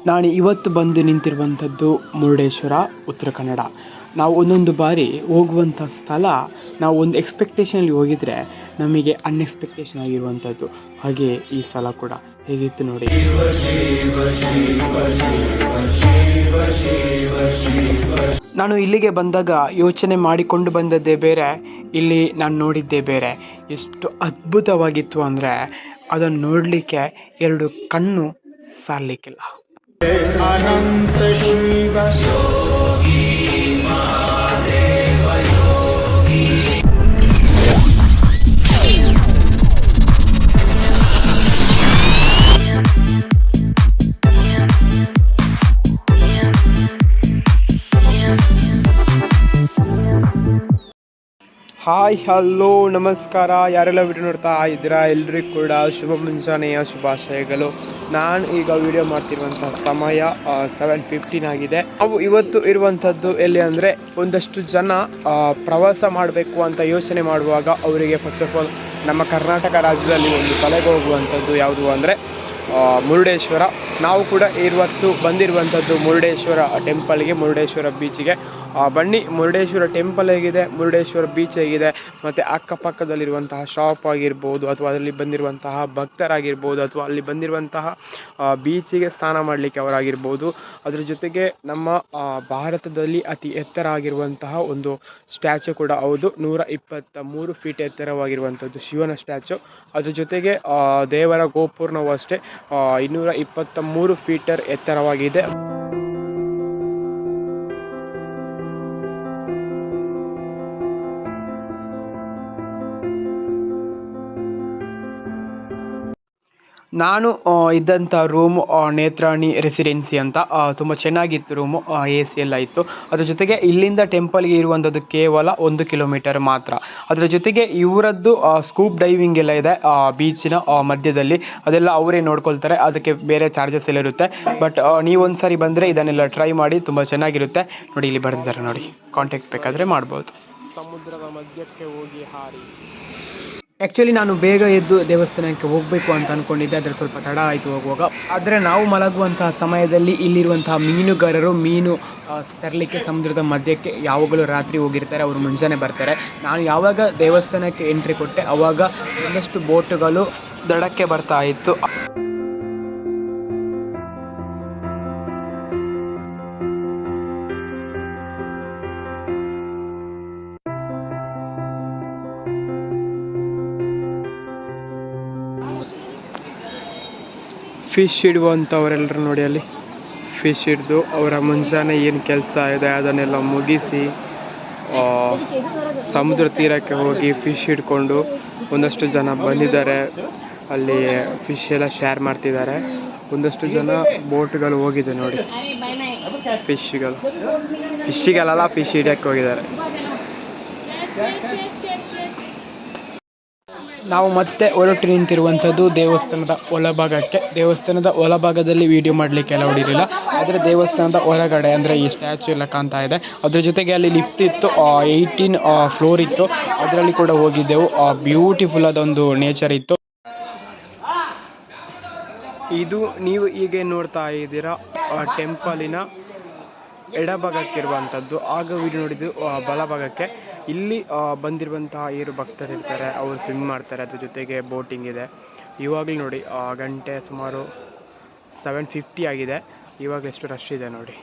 ನಾನು ಇವತ್ತು ಬಂದು ನಿಂತಿರುವಂಥದ್ದು ಮುರುಡೇಶ್ವರ, ಉತ್ತರ ಕನ್ನಡ. ನಾವು ಒಂದೊಂದು ಬಾರಿ ಹೋಗುವಂಥ ಸ್ಥಳ ನಾವು ಒಂದು ಎಕ್ಸ್ಪೆಕ್ಟೇಷನಲ್ಲಿ ಹೋಗಿದರೆ ನಮಗೆ ಅನ್ಎಕ್ಸ್ಪೆಕ್ಟೇಷನ್ ಆಗಿರುವಂಥದ್ದು. ಹಾಗೆ ಈ ಸ್ಥಳ ಕೂಡ ಹೇಗಿತ್ತು ನೋಡಿ. ನಾನು ಇಲ್ಲಿಗೆ ಬಂದಾಗ ಯೋಚನೆ ಮಾಡಿಕೊಂಡು ಬಂದದ್ದೇ ಬೇರೆ, ಇಲ್ಲಿ ನಾನು ನೋಡಿದ್ದೇ ಬೇರೆ. ಎಷ್ಟು ಅದ್ಭುತವಾಗಿತ್ತು ಅಂದರೆ ಅದನ್ನು ನೋಡಲಿಕ್ಕೆ ಎರಡು ಕಣ್ಣು ಸಾಲಲಿಕ್ಕಿಲ್ಲ. ಅನಂತ ಶಿವ ಹಾಯ್, ಹಲೋ, ನಮಸ್ಕಾರ. ಯಾರೆಲ್ಲ ವಿಡಿಯೋ ನೋಡ್ತಾ ಇದ್ದೀರಾ ಎಲ್ರಿಗೂ ಕೂಡ ಶುಭ ಮುಂಜಾನೆಯ ಶುಭಾಶಯಗಳು. ನಾನು ಈಗ ವಿಡಿಯೋ ಮಾಡ್ತಿರುವಂಥ ಸಮಯ 7:15 ಆಗಿದೆ. ನಾವು ಇವತ್ತು ಇರುವಂಥದ್ದು ಎಲ್ಲಿ ಅಂದರೆ, ಒಂದಷ್ಟು ಜನ ಪ್ರವಾಸ ಮಾಡಬೇಕು ಅಂತ ಯೋಚನೆ ಮಾಡುವಾಗ ಅವರಿಗೆ ಫಸ್ಟ್ ಆಫ್ ಆಲ್ ನಮ್ಮ ಕರ್ನಾಟಕ ರಾಜ್ಯದಲ್ಲಿ ಒಂದು ತಲೆಗೆ ಹೋಗುವಂಥದ್ದು ಯಾವುದು ಅಂದರೆ ಮುರುಡೇಶ್ವರ. ನಾವು ಕೂಡ ಇವತ್ತು ಬಂದಿರುವಂಥದ್ದು ಮುರುಡೇಶ್ವರ ಟೆಂಪಲ್ಗೆ, ಮುರುಡೇಶ್ವರ ಬೀಚಿಗೆ. ಬನ್ನಿ, ಮುರುಡೇಶ್ವರ ಟೆಂಪಲ್ ಹೇಗಿದೆ, ಮುರುಡೇಶ್ವರ ಬೀಚ್ ಹೇಗಿದೆ, ಮತ್ತು ಅಕ್ಕಪಕ್ಕದಲ್ಲಿರುವಂತಹ ಶಾಪ್ ಆಗಿರ್ಬೋದು, ಅಥವಾ ಅಲ್ಲಿ ಬಂದಿರುವಂತಹ ಭಕ್ತರಾಗಿರ್ಬೋದು, ಅಥವಾ ಅಲ್ಲಿ ಬಂದಿರುವಂತಹ ಬೀಚಿಗೆ ಸ್ನಾನ ಮಾಡಲಿಕ್ಕೆ ಅವರಾಗಿರ್ಬೋದು. ಅದರ ಜೊತೆಗೆ ನಮ್ಮ ಭಾರತದಲ್ಲಿ ಅತಿ ಎತ್ತರ ಆಗಿರುವಂತಹ ಒಂದು ಸ್ಟ್ಯಾಚು ಕೂಡ ಹೌದು, 123 ಫೀಟ್ ಎತ್ತರವಾಗಿರುವಂಥದ್ದು ಶಿವನ ಸ್ಟ್ಯಾಚು. ಅದ್ರ ಜೊತೆಗೆ ದೇವರ ಗೋಪುರನೂ ಅಷ್ಟೇ 223 ಫೀಟರ್ ಎತ್ತರವಾಗಿದೆ. ನಾನು ಇದ್ದಂಥ ರೂಮು ನೇತ್ರಾಣಿ ರೆಸಿಡೆನ್ಸಿ ಅಂತ, ತುಂಬ ಚೆನ್ನಾಗಿತ್ತು ರೂಮು, AC ಎಲ್ಲ ಇತ್ತು. ಅದ್ರ ಜೊತೆಗೆ ಇಲ್ಲಿಂದ ಟೆಂಪಲ್ಗೆ ಇರುವಂಥದ್ದು ಕೇವಲ 1 ಕಿಲೋಮೀಟರ್ ಮಾತ್ರ. ಅದರ ಜೊತೆಗೆ ಇವರದ್ದು ಸ್ಕೂಪ್ ಡೈವಿಂಗ್ ಎಲ್ಲ ಇದೆ ಬೀಚಿನ ಮಧ್ಯದಲ್ಲಿ, ಅದೆಲ್ಲ ಅವರೇ ನೋಡ್ಕೊಳ್ತಾರೆ. ಅದಕ್ಕೆ ಬೇರೆ ಚಾರ್ಜಸ್ ಎಲ್ಲ ಇರುತ್ತೆ. ಬಟ್ ನೀವು ಒಂದು ಸಾರಿ ಬಂದರೆ ಇದನ್ನೆಲ್ಲ ಟ್ರೈ ಮಾಡಿ, ತುಂಬ ಚೆನ್ನಾಗಿರುತ್ತೆ. ನೋಡಿ, ಇಲ್ಲಿ ಬರ್ತಿದ್ದಾರೆ ನೋಡಿ, ಕಾಂಟ್ಯಾಕ್ಟ್ ಬೇಕಾದರೆ ಮಾಡ್ಬೋದು. ಸಮುದ್ರದ ಮಧ್ಯಕ್ಕೆ ಹೋಗಿ ಹಾರಿ. ಆ್ಯಕ್ಚುಲಿ ನಾನು ಬೇಗ ಎದ್ದು ದೇವಸ್ಥಾನಕ್ಕೆ ಹೋಗಬೇಕು ಅಂತ ಅಂದ್ಕೊಂಡಿದ್ದೆ, ಆದರೆ ಸ್ವಲ್ಪ ತಡ ಆಯಿತು ಹೋಗುವಾಗ. ಆದರೆ ನಾವು ಮಲಗುವಂತಹ ಸಮಯದಲ್ಲಿ ಇಲ್ಲಿರುವಂತಹ ಮೀನುಗಾರರು ಮೀನು ತರಲಿಕ್ಕೆ ಸಮುದ್ರದ ಮಧ್ಯಕ್ಕೆ ಯಾವಾಗಲೂ ರಾತ್ರಿ ಹೋಗಿರ್ತಾರೆ, ಅವರು ಮುಂಜಾನೆ ಬರ್ತಾರೆ. ನಾನು ಯಾವಾಗ ದೇವಸ್ಥಾನಕ್ಕೆ ಎಂಟ್ರಿ ಕೊಟ್ಟೆ ಆವಾಗ ಒಂದಷ್ಟು ಬೋಟುಗಳು ದಡಕ್ಕೆ ಬರ್ತಾ ಇತ್ತು. ಫಿಶ್ ಹಿಡುವಂಥವರೆಲ್ಲರೂ ನೋಡಿ, ಅಲ್ಲಿ ಫಿಶ್ ಹಿಡಿದು ಅವರ ಮುಂಜಾನೆ ಏನು ಕೆಲಸ ಇದೆ ಅದನ್ನೆಲ್ಲ ಮುಗಿಸಿ ಸಮುದ್ರ ತೀರಕ್ಕೆ ಹೋಗಿ ಫಿಶ್ ಹಿಡ್ಕೊಂಡು ಒಂದಷ್ಟು ಜನ ಬಂದಿದ್ದಾರೆ. ಅಲ್ಲಿ ಫಿಶ್ ಎಲ್ಲ ಶೇರ್ ಮಾಡ್ತಿದ್ದಾರೆ. ಒಂದಷ್ಟು ಜನ ಬೋಟ್ಗಳು ಹೋಗಿದೆ ನೋಡಿ, ಫಿಶ್ಶಿಗಲ್ಲ ಫಿಶ್ ಹಿಡಿಯೋಕ್ಕೆ ಹೋಗಿದ್ದಾರೆ. ನಾವು ಮತ್ತೆ ಹೊರಟು ನಿಂತಿರುವಂಥದ್ದು ದೇವಸ್ಥಾನದ ಒಳಭಾಗಕ್ಕೆ. ದೇವಸ್ಥಾನದ ಒಳಭಾಗದಲ್ಲಿ ವಿಡಿಯೋ ಮಾಡಲಿಕ್ಕೆ ಎಲ್ಲ ಹೊಡಿಲಿಲ್ಲ, ಆದರೆ ದೇವಸ್ಥಾನದ ಹೊರಗಡೆ ಅಂದರೆ ಈ ಸ್ಟ್ಯಾಚು ಎಲ್ಲ ಕಾಣ್ತಾ ಇದೆ. ಅದ್ರ ಜೊತೆಗೆ ಅಲ್ಲಿ ಲಿಫ್ಟ್ ಇತ್ತು, 18 ಫ್ಲೋರ್ ಇತ್ತು, ಅದರಲ್ಲಿ ಕೂಡ ಹೋಗಿದ್ದೆವು. ಬ್ಯೂಟಿಫುಲ್ ಆದೊಂದು ನೇಚರ್ ಇತ್ತು. ಇದು ನೀವು ಹೀಗೆ ನೋಡ್ತಾ ಇದ್ದೀರಾ ಟೆಂಪಲಿನ ಎಡಭಾಗಕ್ಕಿರುವಂಥದ್ದು. ಆಗ ವಿಡಿಯೋ ನೋಡಿದ್ದು ಬಲಭಾಗಕ್ಕೆ. ಇಲ್ಲಿ ಬಂದಿರುವಂತಹ ಏರು ಭಕ್ತರಿರ್ತಾರೆ, ಅವರು ಸ್ವಿಮ್ ಮಾಡ್ತಾರೆ. ಅದ್ರ ಜೊತೆಗೆ ಬೋಟಿಂಗ್ ಇದೆ. ಇವಾಗಲೂ ನೋಡಿ ಗಂಟೆ ಸುಮಾರು 7:50 ಆಗಿದೆ. ಇವಾಗ ಎಷ್ಟು ರಶ್ ಇದೆ ನೋಡಿ.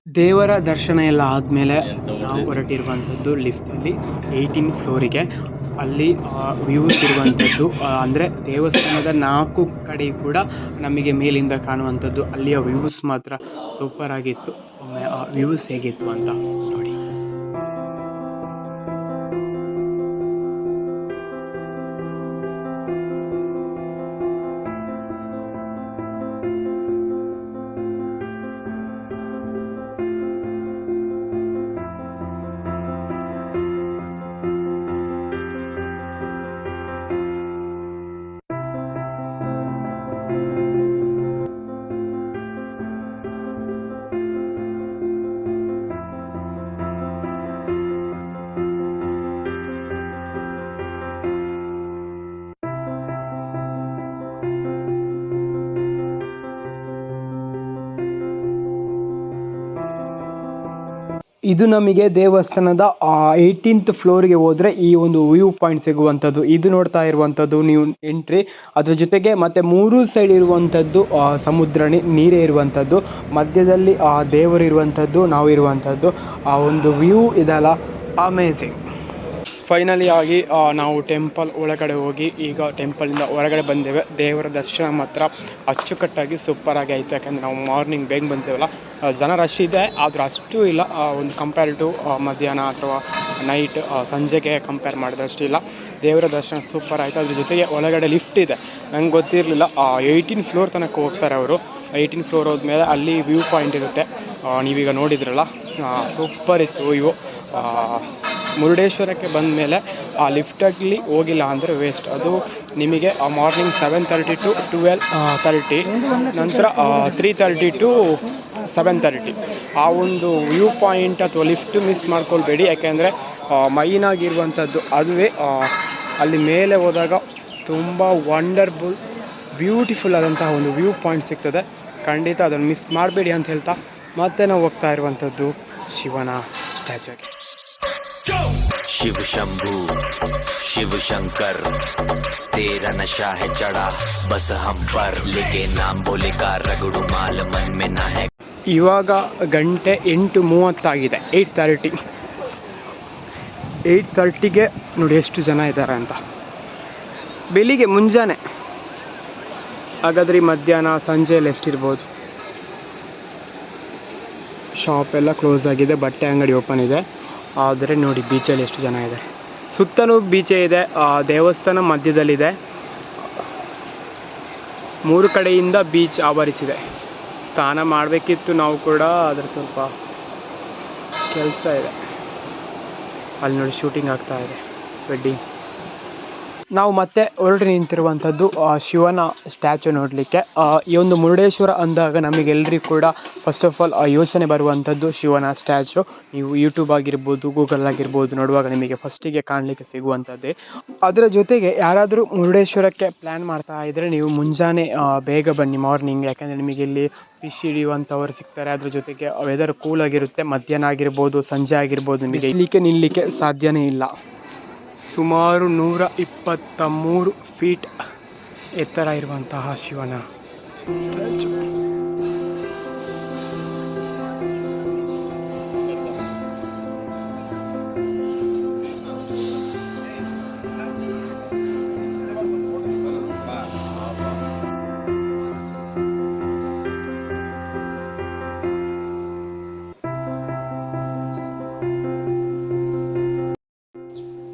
ದೇವರ ದರ್ಶನ ಎಲ್ಲ ಆದಮೇಲೆ ನಾವು ಹೊರಟಿರುವಂಥದ್ದು ಲಿಫ್ಟಲ್ಲಿ 18 ಫ್ಲೋರಿಗೆ. ಅಲ್ಲಿ ವ್ಯೂಸ್ ಇರುವಂಥದ್ದು ಅಂದರೆ ದೇವಸ್ಥಾನದ 4 ಕಡೆ ಕೂಡ ನಮಗೆ ಮೇಲಿಂದ ಕಾಣುವಂಥದ್ದು. ಅಲ್ಲಿಯ ವ್ಯೂಸ್ ಮಾತ್ರ ಸೂಪರ್ ಆಗಿತ್ತು. ಒಮ್ಮೆ ಆ ವ್ಯೂಸ್ ಹೇಗಿತ್ತು ಅಂತ ನೋಡಿ. ಇದು ನಮಗೆ ದೇವಸ್ಥಾನದ 18th ಫ್ಲೋರ್ಗೆ ಹೋದರೆ ಈ ಒಂದು ವ್ಯೂ ಪಾಯಿಂಟ್ ಸಿಗುವಂಥದ್ದು. ಇದು ನೋಡ್ತಾ ಇರುವಂಥದ್ದು ನೀವು ಎಂಟ್ರಿ. ಅದ್ರ ಜೊತೆಗೆ ಮತ್ತೆ 3 ಸೈಡ್ ಇರುವಂಥದ್ದು ಸಮುದ್ರ ನೀರೇ ಇರುವಂಥದ್ದು. ಮಧ್ಯದಲ್ಲಿ ದೇವರು ಇರುವಂಥದ್ದು, ನಾವು ಇರುವಂಥದ್ದು. ಆ ಒಂದು ವ್ಯೂ ಇದೆಲ್ಲ ಅಮೇಝಿಂಗ್. ಫೈನಲಿ ಆಗಿ ನಾವು ಟೆಂಪಲ್ ಒಳಗಡೆ ಹೋಗಿ ಈಗ ಟೆಂಪಲಿಂದ ಹೊರಗಡೆ ಬಂದೇವೆ. ದೇವರ ದರ್ಶನ ಮಾತ್ರ ಅಚ್ಚುಕಟ್ಟಾಗಿ ಸೂಪರಾಗಿ ಆಯಿತು. ಯಾಕಂದರೆ ನಾವು ಮಾರ್ನಿಂಗ್ ಬೇಗ ಬಂದೇವಲ್ಲ, ಜನ ರಶ್ ಇದೆ, ಆದರೂ ಅಷ್ಟು ಇಲ್ಲ. ಒಂದು ಕಂಪೇರ್ ಟು ಮಧ್ಯಾಹ್ನ ಅಥವಾ ನೈಟ್ ಸಂಜೆಗೆ ಕಂಪೇರ್ ಮಾಡಿದಷ್ಟು ಇಲ್ಲ. ದೇವರ ದರ್ಶನ ಸೂಪರ್ ಆಯಿತು. ಅದ್ರ ಜೊತೆಗೆ ಒಳಗಡೆ ಲಿಫ್ಟ್ ಇದೆ. ನಂಗೆ ಗೊತ್ತಿರಲಿಲ್ಲ. 18 ಫ್ಲೋರ್ ತನಕ ಹೋಗ್ತಾರೆ ಅವರು. 18 ಫ್ಲೋರ್ ಹೋದ್ಮೇಲೆ ಅಲ್ಲಿ ವ್ಯೂ ಪಾಯಿಂಟ್ ಇರುತ್ತೆ. ನೀವೀಗ ನೋಡಿದ್ರಲ್ಲ, ಸೂಪರ್ ಇತ್ತು ವ್ಯೂ. ಮುರುಡೇಶ್ವರಕ್ಕೆ ಬಂದ ಮೇಲೆ ಆ ಲಿಫ್ಟಲ್ಲಿ ಹೋಗಿಲ್ಲ ಅಂದರೆ ವೇಸ್ಟ್. ಅದು ನಿಮಗೆ ಮಾರ್ನಿಂಗ್ 7:30 to 12:30, ನಂತರ 3:30 to 7:30 ಆ ಒಂದು ವ್ಯೂ ಪಾಯಿಂಟ್ ಅಥವಾ ಲಿಫ್ಟ್ ಮಿಸ್ ಮಾಡ್ಕೊಳ್ಬೇಡಿ. ಯಾಕೆಂದರೆ ಮೈನಾಗಿರುವಂಥದ್ದು ಅದುವೇ. ಅಲ್ಲಿ ಮೇಲೆ ಹೋದಾಗ ತುಂಬ ವಂಡರ್ಫುಲ್ ಬ್ಯೂಟಿಫುಲ್ ಆದಂತಹ ಒಂದು ವ್ಯೂ ಪಾಯಿಂಟ್ ಸಿಗ್ತದೆ. ಖಂಡಿತ ಅದನ್ನು ಮಿಸ್ ಮಾಡಬೇಡಿ ಅಂತ ಹೇಳ್ತಾ ಮತ್ತೆ ನಾವು ಹೋಗ್ತಾ ಇರುವಂಥದ್ದು ಶಿವನ ಸ್ಟ್ಯಾಚ್ಯೂಗೆ. शिव शंभू शिव शंकर तेरा नशा है चढ़ा बस हम पर लेके नाम बोले का रगड़ू माल मन में ना है. ಇವಾಗ ಗಂಟೆ 8:30 ಆಗಿದೆ. 8:30ಗೆ ನೋಡಿ ಎಷ್ಟು ಜನ ಇದ್ದಾರೆ ಅಂತ. ಬೆಳಿಗ್ಗೆ ಮುಂಜಾನೆ ಹಾಗಾದ್ರೆ ಮಧ್ಯಾಹ್ನ ಸಂಜೆಯಲ್ಲಿ ಎಷ್ಟಿರ್ಬೋದು. ಶಾಪ್ ಎಲ್ಲ ಕ್ಲೋಸ್ ಆಗಿದೆ, ಬಟ್ಟೆ ಅಂಗಡಿ ಓಪನ್ ಇದೆ. ಆದರೆ ನೋಡಿ ಬೀಚಲ್ಲಿ ಎಷ್ಟು ಜನ ಇದೆ. ಸುತ್ತಲೂ ಬೀಚೇ ಇದೆ. ದೇವಸ್ಥಾನ ಮಧ್ಯದಲ್ಲಿದೆ. 3 ಕಡೆಯಿಂದ ಬೀಚ್ ಆವರಿಸಿದೆ. ಸ್ನಾನ ಮಾಡಬೇಕಿತ್ತು ನಾವು ಕೂಡ, ಆದರೆ ಸ್ವಲ್ಪ ಕೆಲಸ ಇದೆ. ಅಲ್ಲಿ ನೋಡಿ ಶೂಟಿಂಗ್ ಆಗ್ತಾ ಇದೆ, ವೆಡ್ಡಿಂಗ್. ನಾವು ಮತ್ತೆ ಹೊರಟು ನಿಂತಿರುವಂಥದ್ದು ಶಿವನ ಸ್ಟ್ಯಾಚು ನೋಡಲಿಕ್ಕೆ. ಈ ಒಂದು ಮುರುಡೇಶ್ವರ ಅಂದಾಗ ನಮಗೆಲ್ಲರಿಗೂ ಕೂಡ ಫಸ್ಟ್ ಆಫ್ ಆಲ್ ಯೋಚನೆ ಬರುವಂಥದ್ದು ಶಿವನ ಸ್ಟ್ಯಾಚು. ನೀವು ಯೂಟ್ಯೂಬ್ ಆಗಿರ್ಬೋದು, ಗೂಗಲ್ ಆಗಿರ್ಬೋದು ನೋಡುವಾಗ ನಿಮಗೆ ಫಸ್ಟಿಗೆ ಕಾಣಲಿಕ್ಕೆ ಸಿಗುವಂಥದ್ದೇ. ಅದರ ಜೊತೆಗೆ ಯಾರಾದರೂ ಮುರುಡೇಶ್ವರಕ್ಕೆ ಪ್ಲ್ಯಾನ್ ಮಾಡ್ತಾ ಇದ್ದರೆ ನೀವು ಮುಂಜಾನೆ ಬೇಗ ಬನ್ನಿ, ಮಾರ್ನಿಂಗ್. ಯಾಕೆಂದರೆ ನಿಮಗೆ ಇಲ್ಲಿ ಫಿಶ್ ಹಿಡಿಯುವಂಥವ್ರು ಸಿಗ್ತಾರೆ. ಅದ್ರ ಜೊತೆಗೆ ವೆದರ್ ಕೂಲ್ ಆಗಿರುತ್ತೆ. ಮಧ್ಯಾಹ್ನ ಆಗಿರ್ಬೋದು, ಸಂಜೆ ಆಗಿರ್ಬೋದು, ನಿಮಗೆ ಇಲ್ಲಿಗೆ ನಿಲ್ಲಲಿಕ್ಕೆ ಸಾಧ್ಯನೇ ಇಲ್ಲ. ಸುಮಾರು 123 ಫೀಟ್ ಎತ್ತರ ಇರುವಂತಹ ಶಿವನ ಸ್ಟ್ಯಾಚು.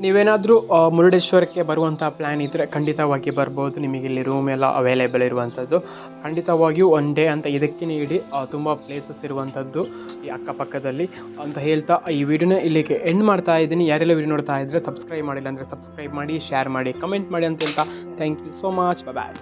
ನೀವೇನಾದರೂ ಮುರುಡೇಶ್ವರಕ್ಕೆ ಬರುವಂಥ ಪ್ಲ್ಯಾನ್ ಇದ್ದರೆ ಖಂಡಿತವಾಗಿ ಬರ್ಬೋದು. ನಿಮಗೆ ಇಲ್ಲಿ ರೂಮ್ ಎಲ್ಲ ಅವೈಲೇಬಲ್ ಇರುವಂಥದ್ದು. ಖಂಡಿತವಾಗಿಯೂ ಒನ್ ಡೇ ಅಂತ ಇದಕ್ಕೆ ನೀಡಿ ತುಂಬ ಪ್ಲೇಸಸ್ ಇರುವಂಥದ್ದು ಈ ಅಕ್ಕಪಕ್ಕದಲ್ಲಿ ಅಂತ ಹೇಳ್ತಾ ಈ ವಿಡಿಯೋನ ಇಲ್ಲಿಗೆ ಎಂಡ್ ಮಾಡ್ತಾ ಇದ್ದೀನಿ. ಯಾರೆಲ್ಲ ವಿಡಿಯೋ ನೋಡ್ತಾ ಇದ್ದರೆ ಸಬ್ಸ್ಕ್ರೈಬ್ ಮಾಡಿಲ್ಲ ಅಂದರೆ ಸಬ್ಸ್ಕ್ರೈಬ್ ಮಾಡಿ, ಶೇರ್ ಮಾಡಿ, ಕಮೆಂಟ್ ಮಾಡಿ ಅಂತ ಹೇಳ್ತಾ thank you so much. Bye.